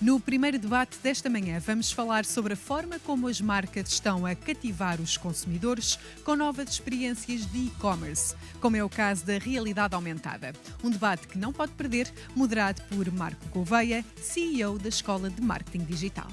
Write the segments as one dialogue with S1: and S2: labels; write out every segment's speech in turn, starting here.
S1: No primeiro debate desta manhã, vamos falar sobre a forma como as marcas estão a cativar os consumidores com novas experiências de e-commerce, como é o caso da realidade aumentada. Um debate que não pode perder, moderado por Marco Gouveia, CEO da Escola de Marketing Digital.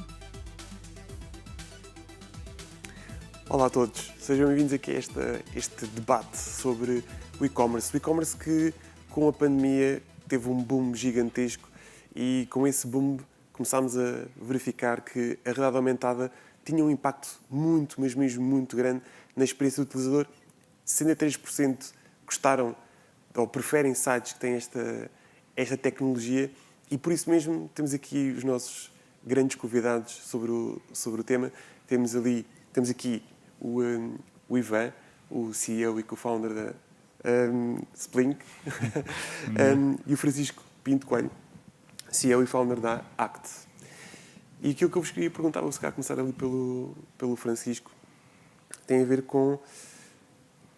S2: Olá a todos, sejam bem-vindos aqui a este debate sobre o e-commerce. O e-commerce que, com a pandemia, teve um boom gigantesco e com esse boom começámos a verificar que a realidade aumentada tinha um impacto muito, mas mesmo muito grande na experiência do utilizador. 63% gostaram ou preferem sites que têm esta tecnologia e por isso mesmo temos aqui os nossos grandes convidados sobre o tema. Temos aqui o Ivan, o CEO e co-founder da Splink, e o Francisco Pinto Coelho, CEO e founder da Act. E aquilo que eu vos queria perguntar, vou se calhar começar ali pelo Francisco, tem a ver com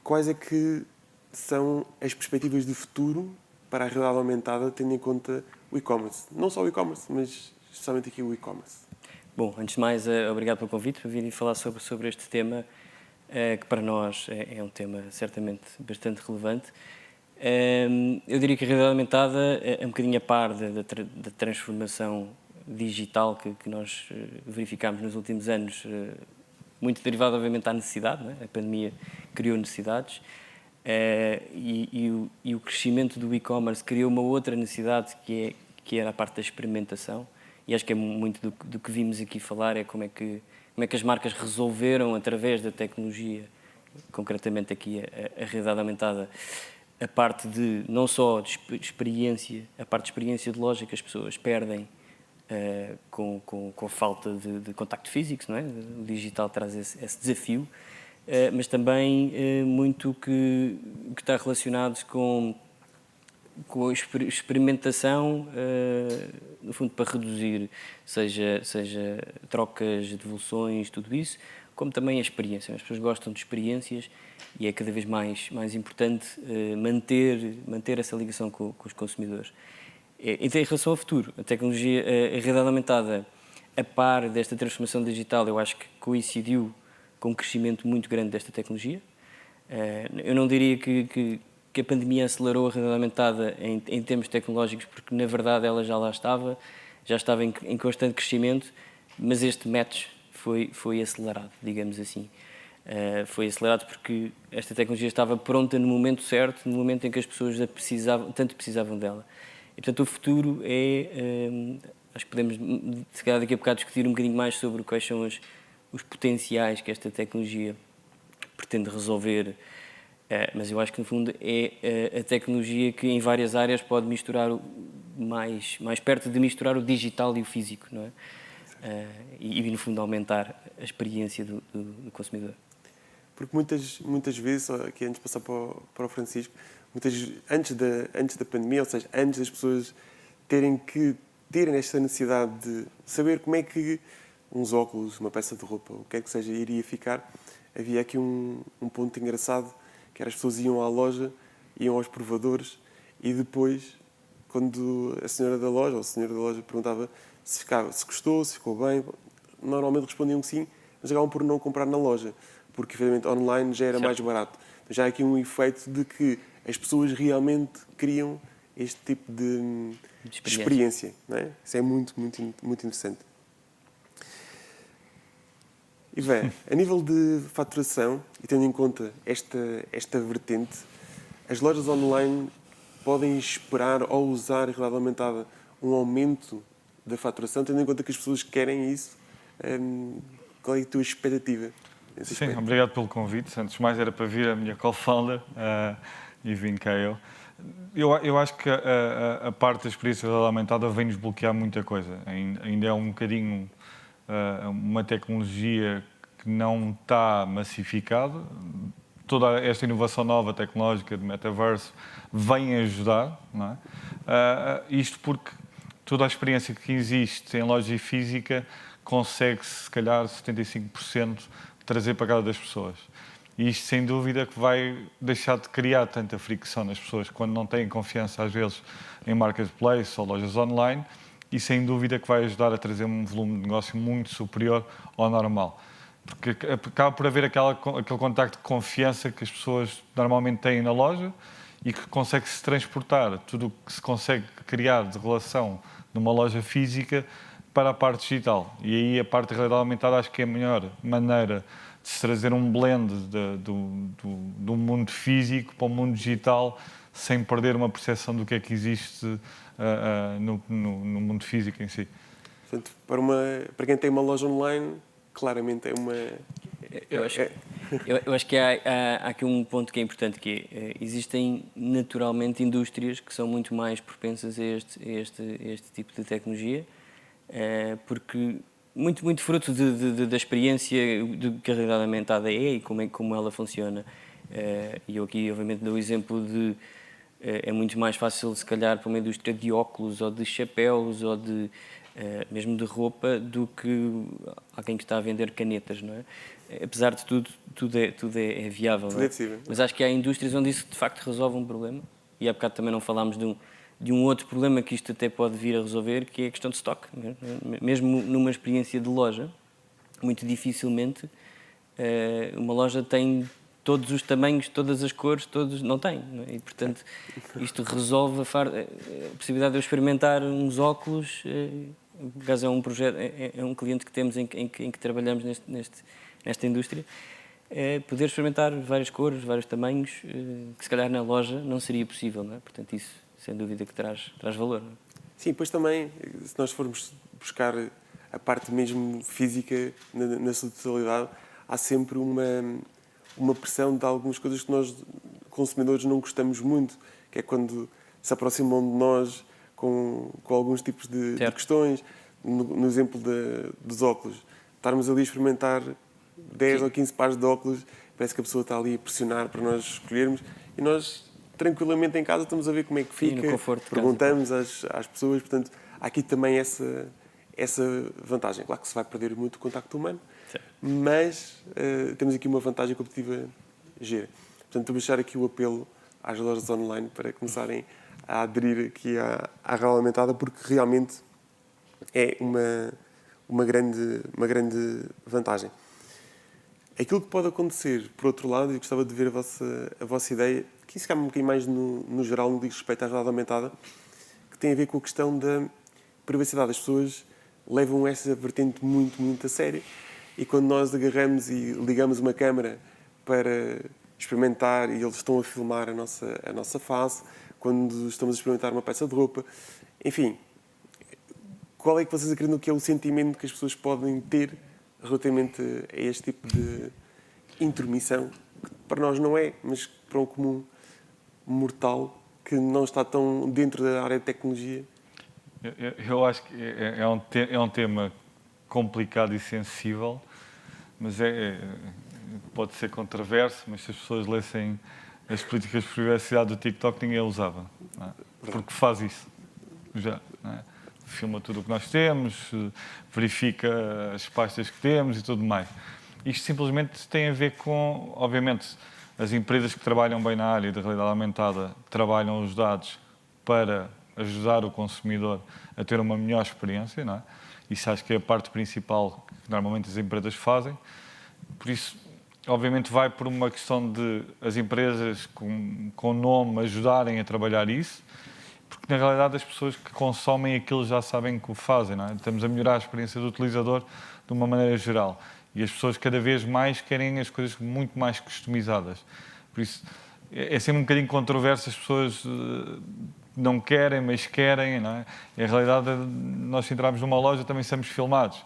S2: quais é que são as perspectivas de futuro para a realidade aumentada, tendo em conta o e-commerce. Não só o e-commerce, mas especialmente aqui o e-commerce.
S3: Bom, antes de mais, obrigado pelo convite para vir falar sobre este tema, que para nós é um tema certamente bastante relevante. Eu diria que a realidade aumentada é um bocadinho a par da transformação digital que nós verificámos nos últimos anos, muito derivado, obviamente, à necessidade, não é? A pandemia criou necessidades e o crescimento do e-commerce criou uma outra necessidade que era a parte da experimentação, e acho que é muito do que vimos aqui falar, é como é que as marcas resolveram, através da tecnologia, concretamente aqui a realidade aumentada, a parte de, não só de experiência, a parte de experiência de loja que as pessoas perdem com a falta de contacto físico, não é? O digital traz esse desafio, mas também muito que está relacionado com a experimentação, no fundo, para reduzir, seja trocas, devoluções, tudo isso, como também a experiência. As pessoas gostam de experiências e é cada vez mais importante manter essa ligação com os consumidores. Então, em relação ao futuro, a tecnologia, a realidade aumentada, a par desta transformação digital, eu acho que coincidiu com um crescimento muito grande desta tecnologia. Eu não diria que a pandemia acelerou a realidade aumentada em termos tecnológicos, porque na verdade ela já lá estava, em constante crescimento, mas este match foi acelerado, digamos assim. Foi acelerado porque esta tecnologia estava pronta no momento certo, no momento em que as pessoas tanto precisavam dela. E, portanto, o futuro acho que podemos, se calhar daqui a bocado, discutir um bocadinho mais sobre quais são os potenciais que esta tecnologia pretende resolver, mas eu acho que, no fundo, é a tecnologia que, em várias áreas, pode misturar mais perto de misturar o digital e o físico, não é? E, no fundo, aumentar a experiência do consumidor.
S2: Porque muitas vezes, aqui antes de passar para o Francisco, antes da pandemia, ou seja, antes das pessoas terem esta necessidade de saber como é que uns óculos, uma peça de roupa, o que é que seja, iria ficar, havia aqui um ponto engraçado, que era as pessoas iam à loja, iam aos provadores e depois, quando a senhora da loja ou o senhor da loja perguntava se gostou, se ficou bem, normalmente respondiam que sim, mas acabavam por não comprar na loja, porque, efetivamente, online já era mais barato. Então, já há aqui um efeito de que as pessoas realmente queriam este tipo de experiência. Não é? Isso é muito, muito, muito interessante. Ivan, a nível de faturação, e tendo em conta esta vertente, as lojas online podem esperar ou usar a realidade aumentada um aumento da faturação, tendo em conta que as pessoas querem isso? Qual é a tua expectativa?
S4: Sim, obrigado pelo convite. Antes de mais, era para vir a minha co-founder e vim cá eu. Eu acho que a parte da experiência aumentada vem-nos bloquear muita coisa. Ainda é um bocadinho uma tecnologia que não está massificada. Toda esta inovação nova tecnológica de metaverso vem ajudar, não é? Isto porque toda a experiência que existe em loja física consegue-se, se calhar, 75% trazer para cada das pessoas. E isto, sem dúvida, que vai deixar de criar tanta fricção nas pessoas quando não têm confiança, às vezes, em marketplace ou lojas online, e sem dúvida que vai ajudar a trazer um volume de negócio muito superior ao normal. Porque acaba por haver aquele contacto de confiança que as pessoas normalmente têm na loja e que consegue-se transportar tudo o que se consegue criar de relação numa loja física para a parte digital. E aí a parte de realidade aumentada acho que é a melhor maneira de se trazer um blend do mundo físico para o mundo digital sem perder uma percepção do que é que existe no mundo físico em si.
S2: Portanto, para quem tem uma loja online, claramente é uma...
S3: Eu acho que há aqui um ponto que é importante, que é, existem naturalmente indústrias que são muito mais propensas a este tipo de tecnologia, porque muito fruto da experiência que a realidade aumentada é e como ela funciona. E eu aqui, obviamente, dou o exemplo de... É muito mais fácil, se calhar, para uma indústria de óculos ou de chapéus ou mesmo de roupa do que alguém que está a vender canetas, não é? Apesar de tudo é viável, não é? Mas acho que há indústrias onde isso de facto resolve um problema, e há bocado também não falámos de um outro problema que isto até pode vir a resolver, que é a questão de stock. Mesmo numa experiência de loja, muito dificilmente uma loja tem todos os tamanhos, todas as cores, não tem. Não é? E, portanto, isto resolve a possibilidade de eu experimentar uns óculos. Por acaso é um projeto, é um cliente que temos em que trabalhamos nesta indústria. Poder experimentar várias cores, vários tamanhos, que se calhar na loja não seria possível. Não é? Portanto, isso, sem dúvida, que traz valor. Não é?
S2: Sim, pois também, se nós formos buscar a parte mesmo física na sua totalidade, há sempre uma pressão de algumas coisas que nós, consumidores, não gostamos muito, que é quando se aproximam de nós com alguns tipos de questões. No exemplo dos óculos, estarmos ali a experimentar 10 ou 15 pares de óculos, parece que a pessoa está ali a pressionar para nós escolhermos e nós, tranquilamente em casa, estamos a ver como é que fica, perguntamos às pessoas. Portanto, há aqui também essa vantagem. Claro que se vai perder muito o contacto humano, mas temos aqui uma vantagem competitiva gira. Portanto, vou deixar aqui o apelo às lojas online para começarem a aderir aqui à Real Aumentada, porque realmente é uma grande vantagem. Aquilo que pode acontecer, por outro lado, e gostava de ver a vossa ideia, que isso cabe um bocadinho mais no geral, no que diz respeito à realidade aumentada, que tem a ver com a questão da privacidade. As pessoas levam essa vertente muito a sério, e quando nós agarramos e ligamos uma câmara para experimentar e eles estão a filmar a nossa face, quando estamos a experimentar uma peça de roupa, enfim, qual é que vocês acreditam que é o sentimento que as pessoas podem ter relativamente a este tipo de intromissão, que para nós não é, mas para um comum mortal que não está tão dentro da área de tecnologia?
S4: Eu acho que é um tema complicado e sensível, mas pode ser controverso, mas se as pessoas lessem as políticas de privacidade do TikTok, ninguém a usava, não é? Porque faz isso já, não é? Filma tudo o que nós temos, verifica as pastas que temos e tudo mais. Isto simplesmente tem a ver com, obviamente, as empresas que trabalham bem na área da realidade aumentada trabalham os dados para ajudar o consumidor a ter uma melhor experiência, não é? Isso acho que é a parte principal que normalmente as empresas fazem. Por isso, obviamente, vai por uma questão de as empresas com nome ajudarem a trabalhar isso, porque na realidade as pessoas que consomem aquilo já sabem que o fazem, não é? Estamos a melhorar a experiência do utilizador de uma maneira geral. E as pessoas cada vez mais querem as coisas muito mais customizadas. Por isso, é sempre um bocadinho controverso, as pessoas não querem, mas querem, não é? E a realidade, nós se entrarmos numa loja também somos filmados.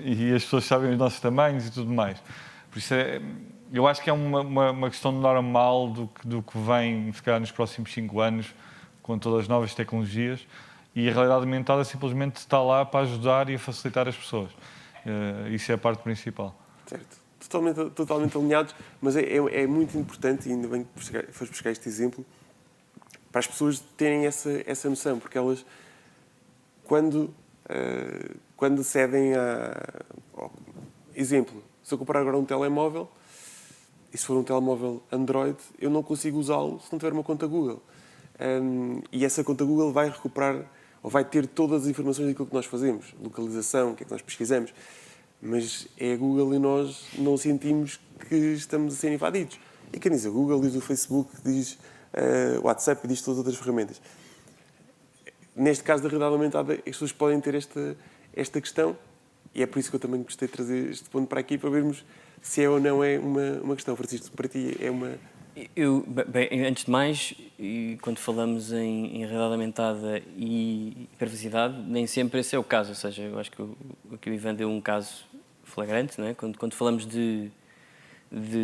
S4: E as pessoas sabem os nossos tamanhos e tudo mais. Por isso, eu acho que é uma questão normal do que vem, se calhar, nos próximos 5 anos, com todas as novas tecnologias, e a realidade aumentada simplesmente está lá para ajudar e a facilitar as pessoas. Isso é a parte principal.
S2: Certo. Totalmente alinhados, mas é muito importante, e ainda bem que foste buscar este exemplo, para as pessoas terem essa noção, porque elas, quando cedem exemplo, se eu comprar agora um telemóvel, e se for um telemóvel Android, eu não consigo usá-lo se não tiver uma conta Google. E essa conta Google vai recuperar ou vai ter todas as informações daquilo que nós fazemos, localização, o que é que nós pesquisamos, mas é a Google e nós não sentimos que estamos a ser invadidos. E quem diz a Google, diz o Facebook, diz o WhatsApp, diz todas as outras ferramentas. Neste caso da realidade aumentada, as pessoas podem ter esta questão, e é por isso que eu também gostei de trazer este ponto para aqui, para vermos se é ou não é uma questão. Francisco, para ti é uma...
S3: Bem, antes de mais, quando falamos em realidade aumentada e privacidade, nem sempre esse é o caso. Ou seja, eu acho que o Ivan deu um caso flagrante, não é? Quando falamos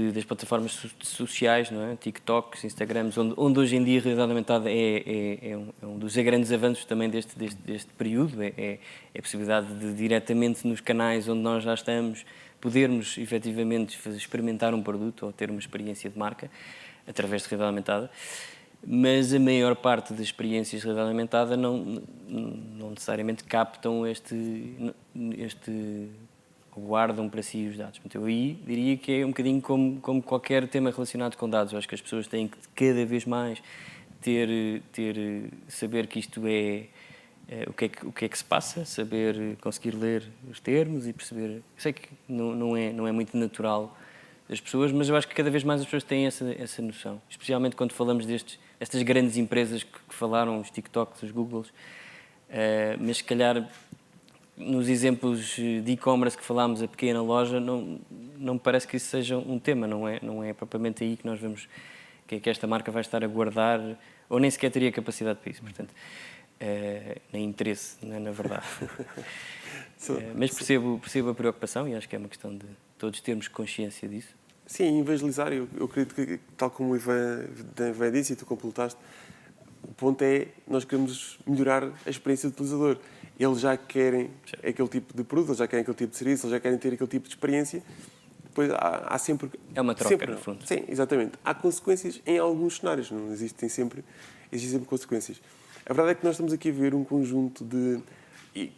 S3: das plataformas sociais, não é? TikToks, Instagrams, onde hoje em dia a realidade aumentada é um dos grandes avanços também deste período, é a possibilidade de diretamente nos canais onde nós já estamos podermos efetivamente experimentar um produto ou ter uma experiência de marca através de realidade aumentada, mas a maior parte das experiências de realidade aumentada não necessariamente captam guardam para si os dados. Então, eu aí diria que é um bocadinho como qualquer tema relacionado com dados. Eu acho que as pessoas têm que cada vez mais saber que isto é o que é que se passa, saber conseguir ler os termos e perceber. Eu sei que não é muito natural das pessoas, mas eu acho que cada vez mais as pessoas têm essa noção. Especialmente quando falamos destas grandes empresas que falaram, os TikToks, os Googles, mas se calhar nos exemplos de e-commerce que falámos, a pequena loja, não me parece que isso seja um tema, não é propriamente aí que nós vemos que esta marca vai estar a guardar, ou nem sequer teria capacidade para isso, portanto, nem interesse, na verdade. Mas percebo a preocupação e acho que é uma questão de todos termos consciência disso.
S2: Sim, evangelizar, eu acredito que, tal como o Ivan disse e tu completaste, o ponto é nós queremos melhorar a experiência do utilizador. Eles já querem aquele tipo de produto, eles já querem aquele tipo de serviço, eles já querem ter aquele tipo de experiência. Depois há sempre...
S3: É uma troca, no fundo.
S2: Sim, exatamente. Há consequências em alguns cenários, não existem sempre consequências. A verdade é que nós estamos aqui a ver um conjunto de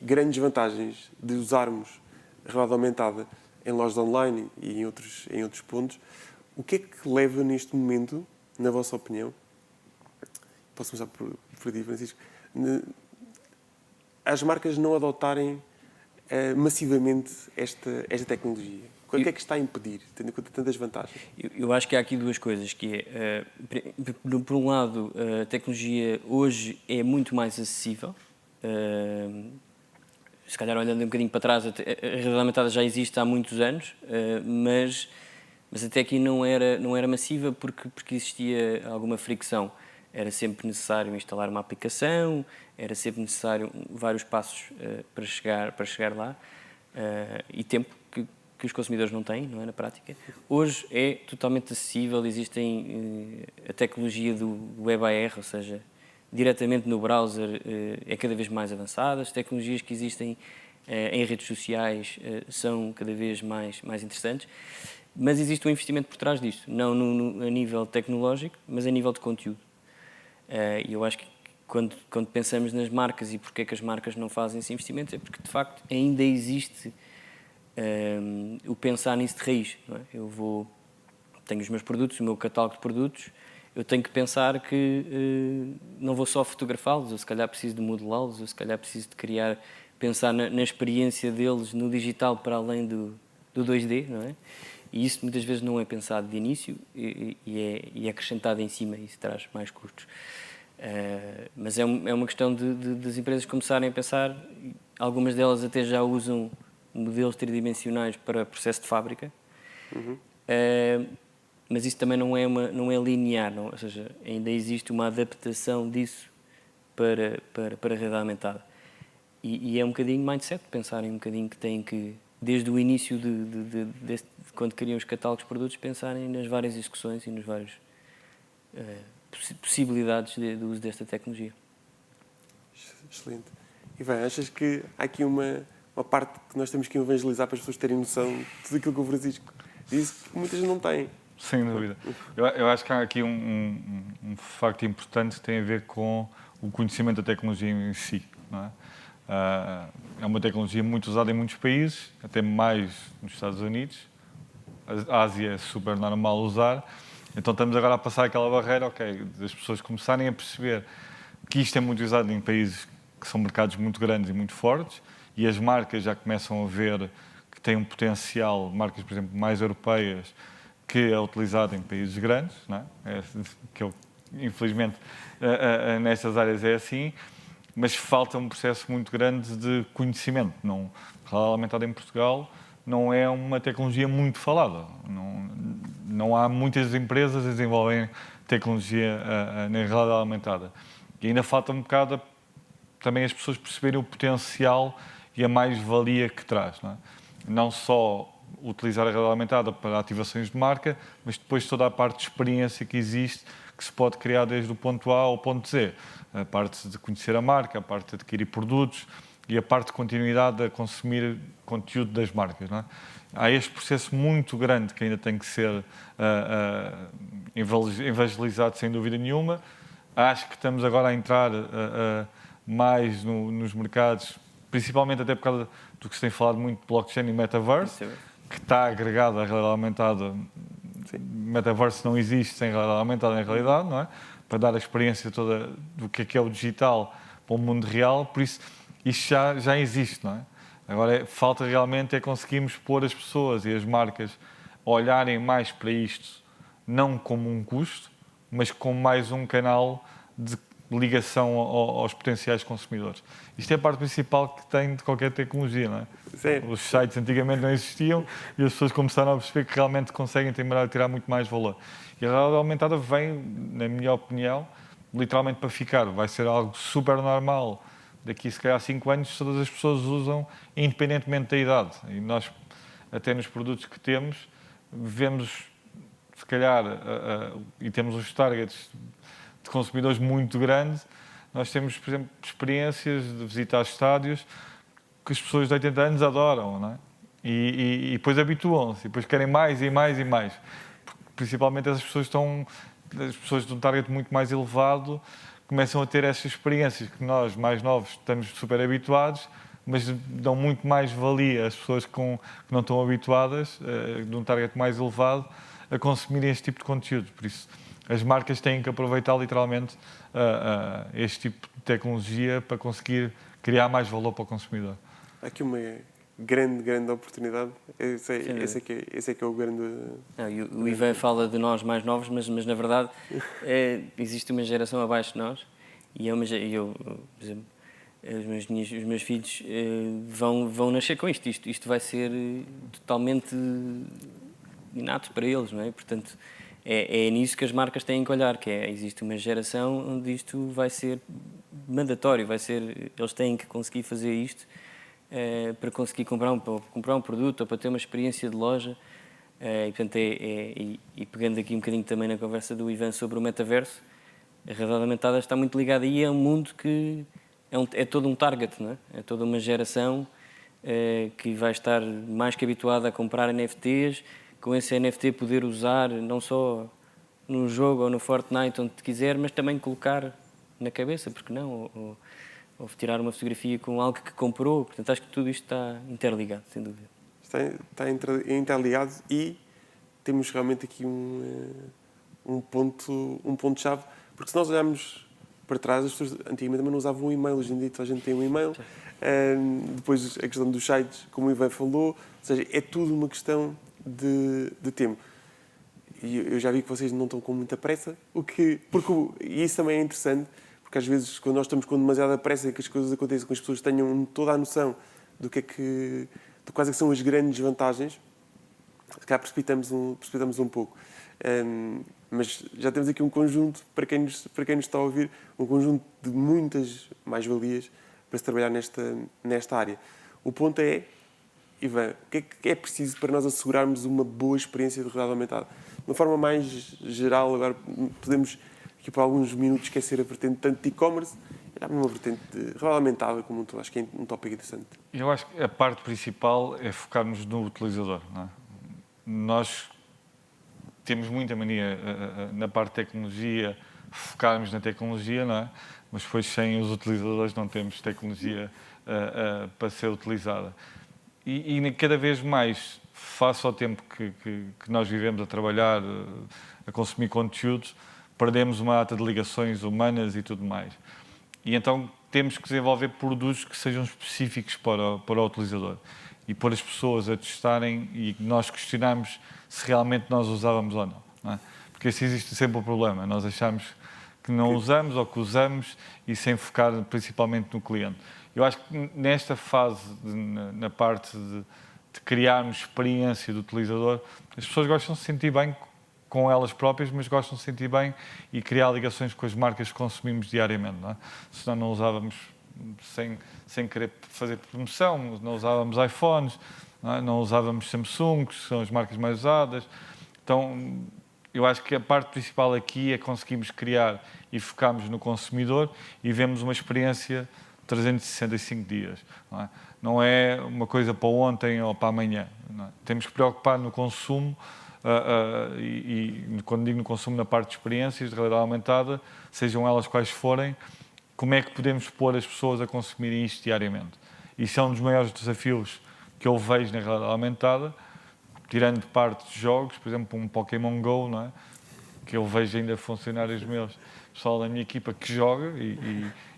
S2: grandes vantagens de usarmos a realidade aumentada em lojas online e em outros pontos. O que é que leva neste momento, na vossa opinião, posso começar por ti, Francisco, as marcas não adotarem massivamente esta tecnologia? O que é que está a impedir, tendo em conta tantas vantagens?
S3: Eu acho que há aqui duas coisas, que é, por um lado, a tecnologia hoje é muito mais acessível. Se calhar olhando um bocadinho para trás, a realidade aumentada já existe há muitos anos, mas até aqui não era massiva porque existia alguma fricção. Era sempre necessário instalar uma aplicação, era sempre necessário vários passos para chegar lá, e tempo que os consumidores não têm, não é, na prática. Hoje é totalmente acessível, existem a tecnologia do WebAR, ou seja, diretamente no browser, é cada vez mais avançada, as tecnologias que existem em redes sociais são cada vez mais interessantes, mas existe um investimento por trás disto, não a nível tecnológico, mas a nível de conteúdo. E eu acho que quando pensamos nas marcas e porque é que as marcas não fazem esse investimento, é porque de facto ainda existe o pensar nisso de raiz. Não é? Tenho os meus produtos, o meu catálogo de produtos, eu tenho que pensar que não vou só fotografá-los, eu se calhar preciso de modelá-los, eu se calhar preciso de pensar na experiência deles no digital para além do 2D, não é? E isso muitas vezes não é pensado de início e é acrescentado em cima, e isso traz mais custos. Mas é uma questão das empresas começarem a pensar, algumas delas até já usam modelos tridimensionais para processo de fábrica, mas isso também não é linear, não? Ou seja, ainda existe uma adaptação disso para a realidade aumentada. E é um bocadinho mindset, pensarem um bocadinho que têm que, desde o início de quando criam os catálogos de produtos, pensarem nas várias execuções e nas várias possibilidades de uso desta tecnologia.
S2: Excelente. Ivan, achas que há aqui uma parte que nós temos que evangelizar para as pessoas terem noção de tudo aquilo que o Francisco disse, que muitas não têm?
S4: Sem dúvida. Eu acho que há aqui um facto importante que tem a ver com o conhecimento da tecnologia em si. Não é? É uma tecnologia muito usada em muitos países, até mais nos Estados Unidos. A Ásia é super normal usar. Então estamos agora a passar aquela barreira, das pessoas começarem a perceber que isto é muito usado em países que que são mercados muito grandes e muito fortes, e as marcas já começam a ver que têm um potencial, marcas, por exemplo, mais europeias, que é utilizado em países grandes, não é? Infelizmente, nestas áreas é assim, mas falta um processo muito grande de conhecimento. Realidade aumentada em Portugal não é uma tecnologia muito falada. Não há muitas empresas que desenvolvem tecnologia na realidade aumentada. E ainda falta um bocado também as pessoas perceberem o potencial e a mais-valia que traz. Não só utilizar a realidade aumentada para ativações de marca, mas depois toda a parte de experiência que existe, que se pode criar desde o ponto A ao ponto Z. A parte de conhecer a marca, a parte de adquirir produtos e a parte de continuidade a consumir conteúdo das marcas. Não é? Há este processo muito grande que ainda tem que ser evangelizado, sem dúvida nenhuma. Acho que estamos agora a entrar mais nos mercados, principalmente até por causa do que se tem falado muito de blockchain e metaverse, que está agregado à realidade aumentada. Metaverse não existe sem realidade aumentada na realidade, não é? Para dar a experiência toda do que é o digital para o mundo real, por isso isto já existe, não é? Agora falta realmente conseguirmos pôr as pessoas e as marcas a olharem mais para isto, não como um custo, mas como mais um canal de ligação aos potenciais consumidores. Isto é a parte principal que tem de qualquer tecnologia, não é?
S2: Sim.
S4: Os sites antigamente não existiam e as pessoas começaram a perceber que realmente conseguem tirar muito mais valor. E a realidade aumentada vem, na minha opinião, literalmente para ficar. Vai ser algo super normal. Daqui, se calhar, a 5 anos, todas as pessoas usam, independentemente da idade. E nós, até nos produtos que temos, vemos, se calhar, e temos os targets de consumidores muito grandes. Nós temos, por exemplo, experiências de visitar estádios que as pessoas de 80 anos adoram, não é? E depois habituam-se, e depois querem mais e mais e mais. Principalmente as pessoas de um target muito mais elevado começam a ter essas experiências que nós, mais novos, estamos super habituados, mas dão muito mais valia às pessoas que não estão habituadas, de um target mais elevado, a consumirem este tipo de conteúdo. Por isso, as marcas têm que aproveitar literalmente este tipo de tecnologia para conseguir criar mais valor para o consumidor.
S2: Há aqui uma grande oportunidade. Esse é que é o grande...
S3: O Ivan fala de nós mais novos, mas na verdade existe uma geração abaixo de nós e por exemplo, os meus filhos vão nascer com isto. Isto vai ser totalmente inato para eles, não é? Portanto, é nisso que as marcas têm que olhar, existe uma geração onde isto vai ser mandatório, eles têm que conseguir fazer isto para conseguir comprar um produto ou para ter uma experiência de loja. E, portanto, e pegando aqui um bocadinho também na conversa do Ivan sobre o metaverso, a realidade aumentada está muito ligada aí a um mundo que é todo um target, não é? É toda uma geração que vai estar mais que habituada a comprar NFTs, com esse NFT poder usar não só no jogo ou no Fortnite, onde quiser, mas também colocar na cabeça, porque não? Ou tirar uma fotografia com algo que comprou. Portanto, acho que tudo isto está interligado, sem dúvida.
S2: Está interligado e temos realmente aqui um ponto-chave, porque se nós olharmos para trás, as pessoas antigamente também não usavam um e-mail, hoje em dia toda a gente tem um e-mail. Depois a questão dos sites, como o Ivan falou, ou seja, é tudo uma questão de tempo. E eu já vi que vocês não estão com muita pressa, e isso também é interessante, porque às vezes quando nós estamos com demasiada pressa e que as coisas acontecem, que as pessoas tenham toda a noção de quais é que são as grandes vantagens, se calhar precipitamos um pouco. Mas já temos aqui um conjunto, para quem nos está a ouvir, um conjunto de muitas mais-valias para se trabalhar nesta área. O ponto é, Ivan, o que é preciso para nós assegurarmos uma boa experiência de realidade aumentada? De uma forma mais geral, agora podemos, aqui por alguns minutos, esquecer a vertente tanto de e-commerce, já uma vertente de realidade aumentada como um todo. Acho que é um tópico interessante.
S4: Eu acho que a parte principal é focarmos no utilizador, não é? Nós temos muita mania na parte de tecnologia, focarmos na tecnologia, não é? Mas depois sem os utilizadores não temos tecnologia para ser utilizada. E cada vez mais, face ao tempo que nós vivemos a trabalhar, a consumir conteúdos, perdemos uma data de ligações humanas e tudo mais. E então temos que desenvolver produtos que sejam específicos para o utilizador e pôr as pessoas a testarem e nós questionarmos se realmente nós usávamos ou não é? Porque assim existe sempre o problema, nós achamos que não usamos ou que usamos e sem focar principalmente no cliente. Eu acho que nesta fase, na parte de criarmos experiência do utilizador, as pessoas gostam de se sentir bem com elas próprias, mas gostam de se sentir bem e criar ligações com as marcas que consumimos diariamente. Não é? Senão não usávamos, sem querer fazer promoção, não usávamos iPhones, não usávamos Samsung, que são as marcas mais usadas. Então, eu acho que a parte principal aqui é conseguirmos criar e focarmos no consumidor e vemos uma experiência 365 dias. Não é uma coisa para ontem ou para amanhã. Não é? Temos que preocupar no consumo e quando digo no consumo, na parte de experiências de realidade aumentada, sejam elas quais forem, como é que podemos pôr as pessoas a consumirem isto diariamente. Isso é um dos maiores desafios que eu vejo na realidade aumentada, tirando parte de jogos, por exemplo, um Pokémon Go, não é? Que eu vejo ainda funcionários meus, pessoal da minha equipa que joga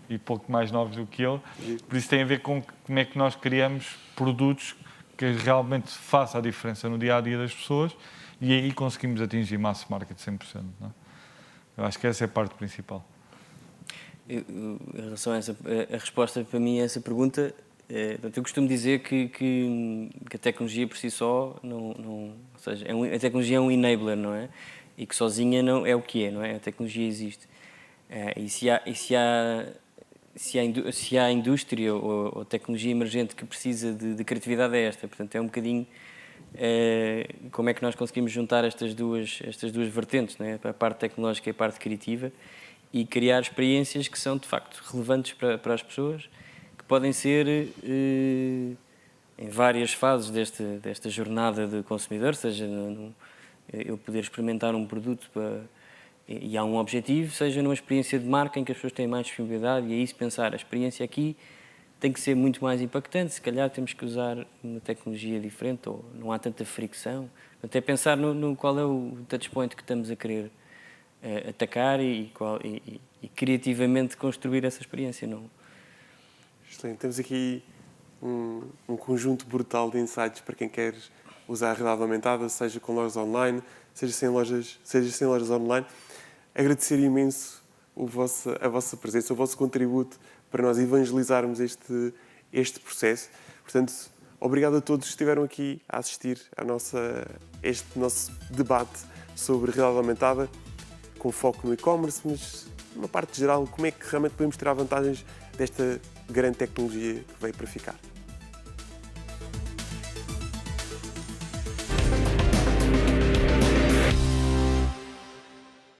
S4: e pouco mais novos do que eu. Por isso tem a ver com como é que nós criamos produtos que realmente façam a diferença no dia-a-dia das pessoas e aí conseguimos atingir mass market 100%. Não é? Eu acho que essa é a parte principal.
S3: Em relação a resposta para mim a essa pergunta, eu costumo dizer que a tecnologia por si só, ou seja, a tecnologia é um enabler, não é? E que sozinha não é o que é, não é? A tecnologia existe. Se há indústria ou tecnologia emergente que precisa de criatividade é esta. Portanto, é um bocadinho como é que nós conseguimos juntar estas duas vertentes, não é? A parte tecnológica e a parte criativa, e criar experiências que são, de facto, relevantes para as pessoas, que podem ser em várias fases desta jornada de consumidor, seja eu poder experimentar um produto e há um objetivo, seja numa experiência de marca em que as pessoas têm mais disponibilidade e é isso pensar, a experiência aqui tem que ser muito mais impactante, se calhar temos que usar uma tecnologia diferente ou não há tanta fricção, até pensar no qual é o touchpoint que estamos a querer atacar e criativamente construir essa experiência. Não?
S2: Excelente. Temos aqui um conjunto brutal de insights para quem quer usar a realidade aumentada, seja com lojas online, seja sem lojas online. Agradecer imenso a vossa presença, o vosso contributo para nós evangelizarmos este processo. Portanto, obrigado a todos que estiveram aqui a assistir a este nosso debate sobre realidade aumentada, com foco no e-commerce, mas numa parte geral, como é que realmente podemos tirar vantagens desta grande tecnologia que veio para ficar.